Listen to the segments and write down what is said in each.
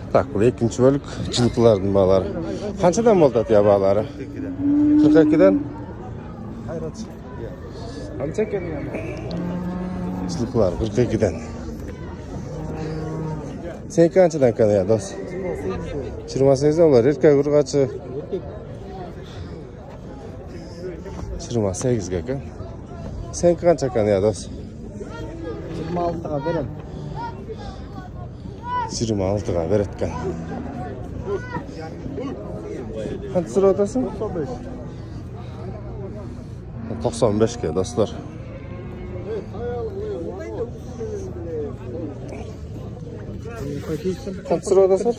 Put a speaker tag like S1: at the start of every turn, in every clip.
S1: Так, бұл екінші бөлік жылқылардың бағалары. Қаншадан болды ya бағалары? 42-ден?
S2: Қанша екен ya?
S1: Жылқылар 42-ден. Seninki қаншадан екен ya дос? 28-ден олар еркек ұрғачы. 28-ге екен. Seninki қанша екен ya дос?
S2: 26-ға берем.
S1: 26-ға береткен. Қанша сұрап отырсың? 95-ке достар. Қанша сұрап отырсың?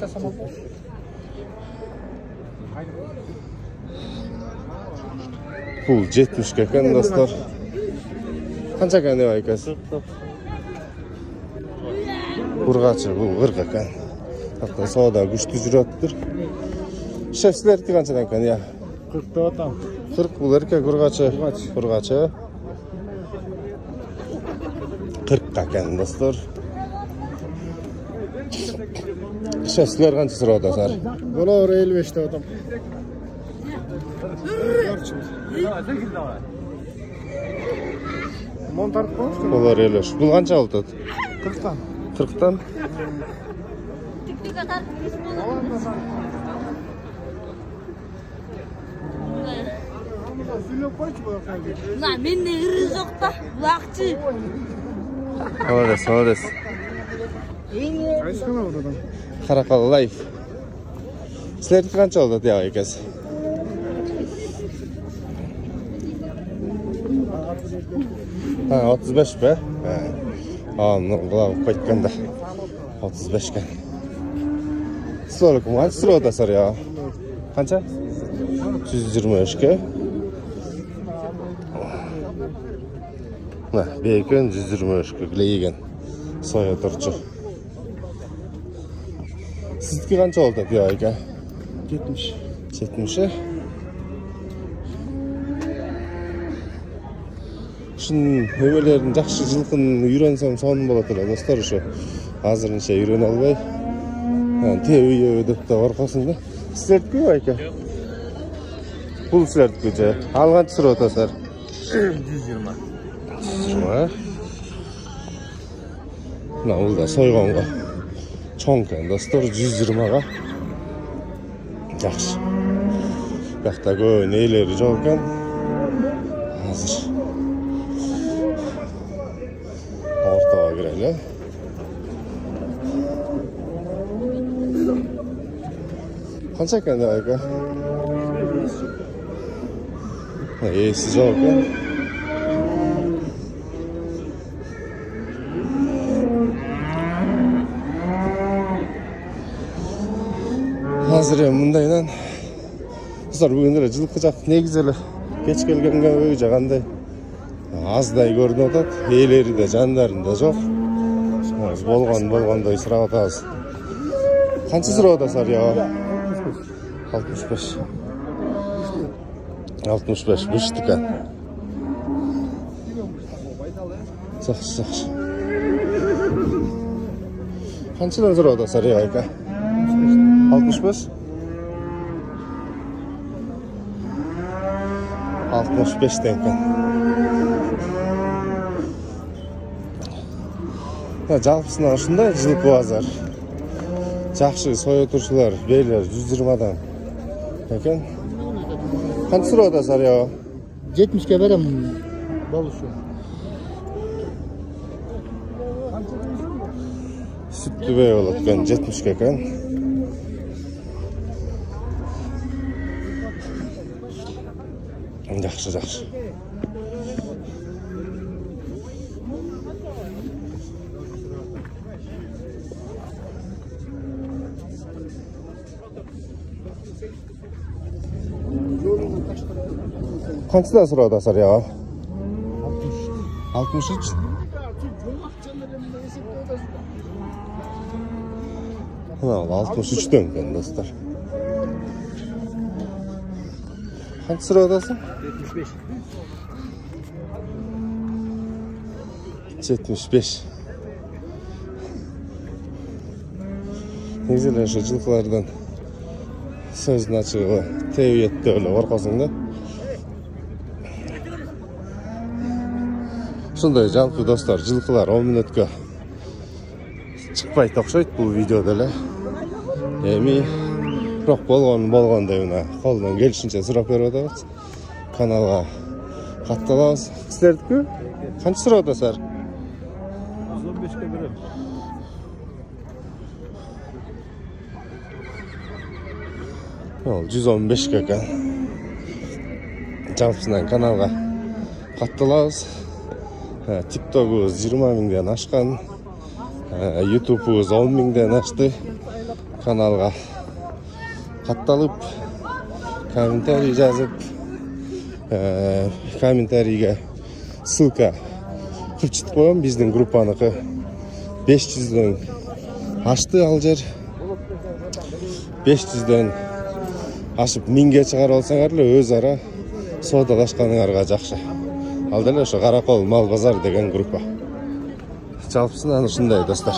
S1: Бұл 70-ке екен достар. Қанша екен деп айкасы? Urgaçı bu 40 ekan. Hatta sağda güçlü jüratdır. Şefslerki qanchadan ekan ya?
S2: 40 da atam.
S1: 40 bu erkek urgaçı. Urgaçı. 40 ekan dostlar. Şefsler qancha so'raydi sar?
S2: Bular 55 da atam. Montar qo'yish.
S1: Bular 50. Bu qancha oldi?
S2: 40 dan.
S1: 40'tan.
S3: Nah, mende hırız yok da, vakti.
S1: Молодец.
S2: Qaysi qanaqa odam?
S1: Qaraqal life. Sizlarga qancha oldi deya ekasiz? Ha, 35 be. Ha. Qulaq qaytganda 35 kan. Assalomu alaykum. Qancha so'raydi sar ya? Qancha? 123 ga. Mana, bacon 123 ga qilagan. Soya turchi. Sizga qancha oldi bu aka?
S2: 70.
S1: 70. Şunun ömelerin жақсы жылқын үйренсем соның болады достар şu. Азырынша үйрене албай. Тебе деп та арқасында. Сіздердікі айка? Бұл сіздердікі же. Алған түсір отасар?
S2: 120.
S1: 120. Мына бұл да сойғанға. Чоңкен достар 120-ға. Жақсы. Бақта көйін ейлері жоқ екен. Азыр. Ortağa girelim. Kaç ekan aka? Siz aka. Hazır ya bundaydan. Dostlar bugün de жылқы ne güzel. Geç kelgenge öyle qanday. Azday көрініп отады, елері де жандарында жоқ. Болғандай сұрап отасыз. Қанша сұрап отасыздар я? 65. 65 бүштікі. Жақсы. Қаншадан сұрап отасыздар я айка? 65? 65 екен. Жалпысынан ушундай жылқы базар. Жақсы соя турчулар, бейлер 120-дан. Екен. Қанша сұрап отасыздар я?
S2: 70-ке берем. Болушу.
S1: Sütlü bey olup ekan 70-ке ekan. Жақсы. Қаншадан сұрап отасыздар я? 63. Мына 63-тен екен достар. Қанша сұрап отасың? 75. негизи эле ошо жылкылардан сөздүн ачыгы тебиет деп эле коркосуң да. Ушундай жалпы достор, жылкылар 10 мүнөткө чыкпайт окшойт бул видеодо эле. Эми бирок болгондой мына колдон келишинче сурап берип атабыз. Каналга катталабыз. Силердики канча сурап атасыздар?
S2: 115'e берem.
S1: Ол 115 экен. Жалпысынан каналга катталабыз. TikTok'ubuz 20 миңден ашкан. YouTube'ubuz 10 миңден ашты. Каналга катталып, комментарий жазып, комментарийге ссылка кылчытып коем. Биздин группаныкы 500дөн ашты ал жер. 500дөн ашып 1000ге чыгарып алсаңар эле өз ара соодалашканыңарга жакшы. Ал деле ошо Каракол мал базар деген группа. Жалпысынан ушундай достор.